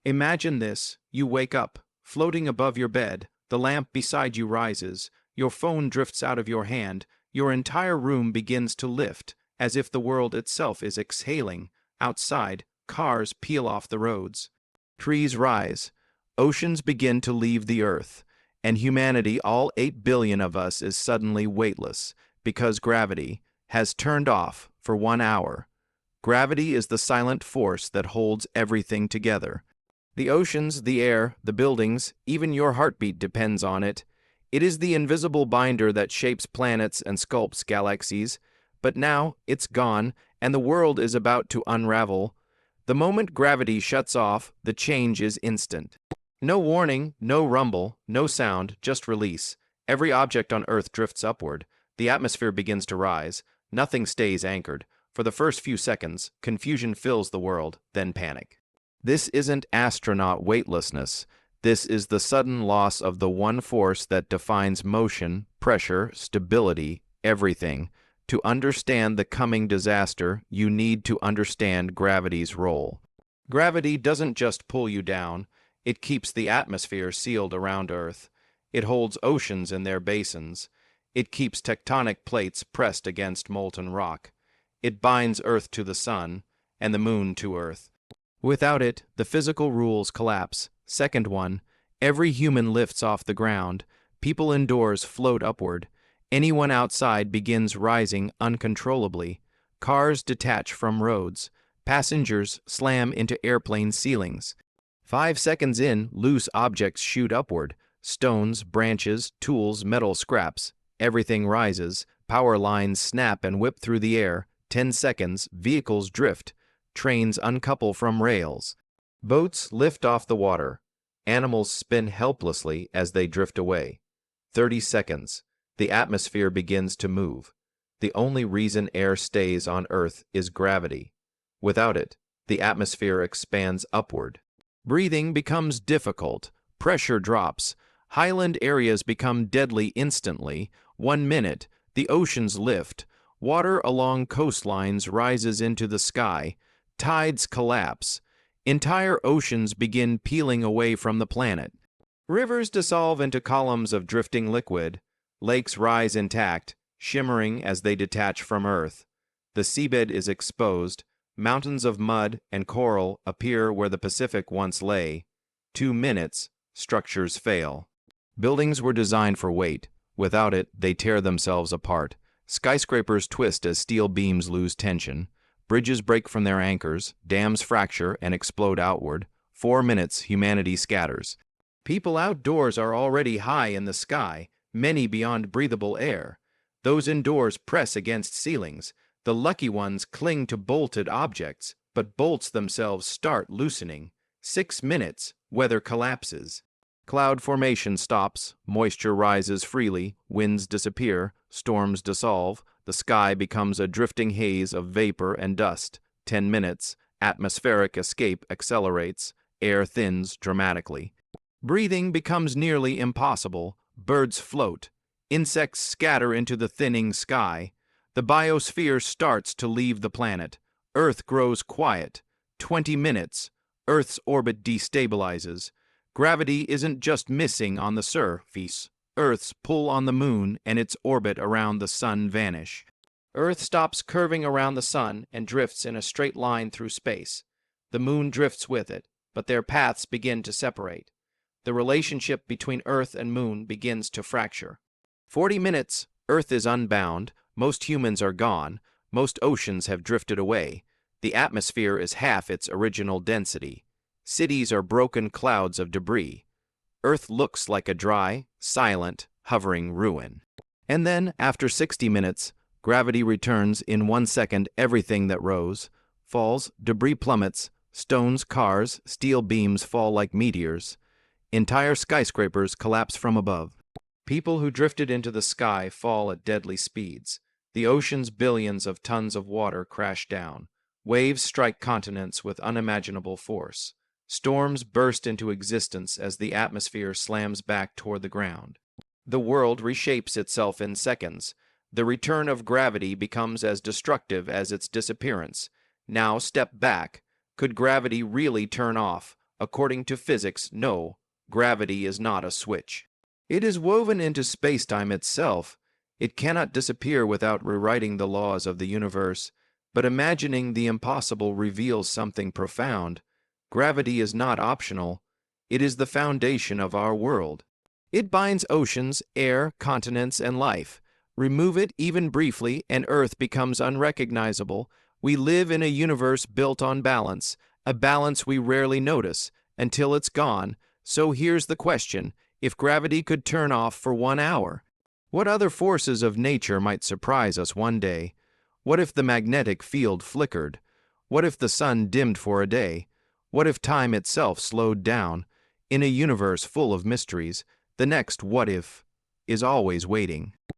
Imagine this: you wake up, floating above your bed, the lamp beside you rises, your phone drifts out of your hand, your entire room begins to lift, as if the world itself is exhaling. Outside, cars peel off the roads. Trees rise, oceans begin to leave the earth, and humanity, all 8 billion of us, is suddenly weightless, because gravity has turned off for 1 hour. Gravity is the silent force that holds everything together. The oceans, the air, the buildings, even your heartbeat depends on it. It is the invisible binder that shapes planets and sculpts galaxies. But now it's gone, and the world is about to unravel. The moment gravity shuts off, the change is instant. No warning, no rumble, no sound, just release. Every object on Earth drifts upward. The atmosphere begins to rise. Nothing stays anchored. For the first few seconds, confusion fills the world, then panic. This isn't astronaut weightlessness. This is the sudden loss of the one force that defines motion, pressure, stability, everything. To understand the coming disaster, you need to understand gravity's role. Gravity doesn't just pull you down, it keeps the atmosphere sealed around Earth. It holds oceans in their basins. It keeps tectonic plates pressed against molten rock. It binds Earth to the sun, and the moon to Earth. Without it, the physical rules collapse. Second one, every human lifts off the ground. People indoors float upward. Anyone outside begins rising uncontrollably. Cars detach from roads. Passengers slam into airplane ceilings. 5 seconds in, loose objects shoot upward. Stones, branches, tools, metal scraps. Everything rises. Power lines snap and whip through the air. 10 seconds, vehicles drift. Trains uncouple from rails. Boats lift off the water. Animals spin helplessly as they drift away. 30 seconds. The atmosphere begins to move. The only reason air stays on Earth is gravity. Without it, the atmosphere expands upward. Breathing becomes difficult. Pressure drops. Highland areas become deadly instantly. 1 minute, the oceans lift. Water along coastlines rises into the sky. Tides collapse. Entire oceans begin peeling away from the planet. Rivers dissolve into columns of drifting liquid. Lakes rise intact, shimmering as they detach from Earth. The seabed is exposed. Mountains of mud and coral appear where the Pacific once lay. 2 minutes, structures fail. Buildings were designed for weight. Without it, they tear themselves apart. Skyscrapers twist as steel beams lose tension. Bridges break from their anchors. Dams fracture and explode outward. 4 minutes, humanity scatters. People outdoors are already high in the sky, many beyond breathable air. Those indoors press against ceilings. The lucky ones cling to bolted objects, but bolts themselves start loosening. 6 minutes, weather collapses. Cloud formation stops, moisture rises freely, winds disappear, storms dissolve, the sky becomes a drifting haze of vapor and dust. 10 minutes, atmospheric escape accelerates, air thins dramatically. Breathing becomes nearly impossible, birds float, insects scatter into the thinning sky. The biosphere starts to leave the planet. Earth grows quiet. 20 minutes. Earth's orbit destabilizes. Gravity isn't just missing on the surface. Earth's pull on the moon and its orbit around the sun vanish. Earth stops curving around the sun and drifts in a straight line through space. The moon drifts with it, but their paths begin to separate. The relationship between Earth and moon begins to fracture. 40 minutes. Earth is unbound. Most humans are gone. Most oceans have drifted away. The atmosphere is half its original density. Cities are broken clouds of debris. Earth looks like a dry, silent, hovering ruin. And then, after 60 minutes, gravity returns. In 1 second. Everything that rose falls, debris plummets, stones, cars, steel beams fall like meteors. Entire skyscrapers collapse from above. People who drifted into the sky fall at deadly speeds. The ocean's billions of tons of water crash down. Waves strike continents with unimaginable force. Storms burst into existence as the atmosphere slams back toward the ground. The world reshapes itself in seconds. The return of gravity becomes as destructive as its disappearance. Now step back. Could gravity really turn off? According to physics, no, gravity is not a switch. It is woven into spacetime itself. It cannot disappear without rewriting the laws of the universe. But imagining the impossible reveals something profound. Gravity is not optional. It is the foundation of our world. It binds oceans, air, continents, and life. Remove it even briefly, and Earth becomes unrecognizable. We live in a universe built on balance, a balance we rarely notice until it's gone. So here's the question: if gravity could turn off for 1 hour, what other forces of nature might surprise us one day? What if the magnetic field flickered? What if the sun dimmed for a day? What if time itself slowed down? In a universe full of mysteries, the next what if is always waiting.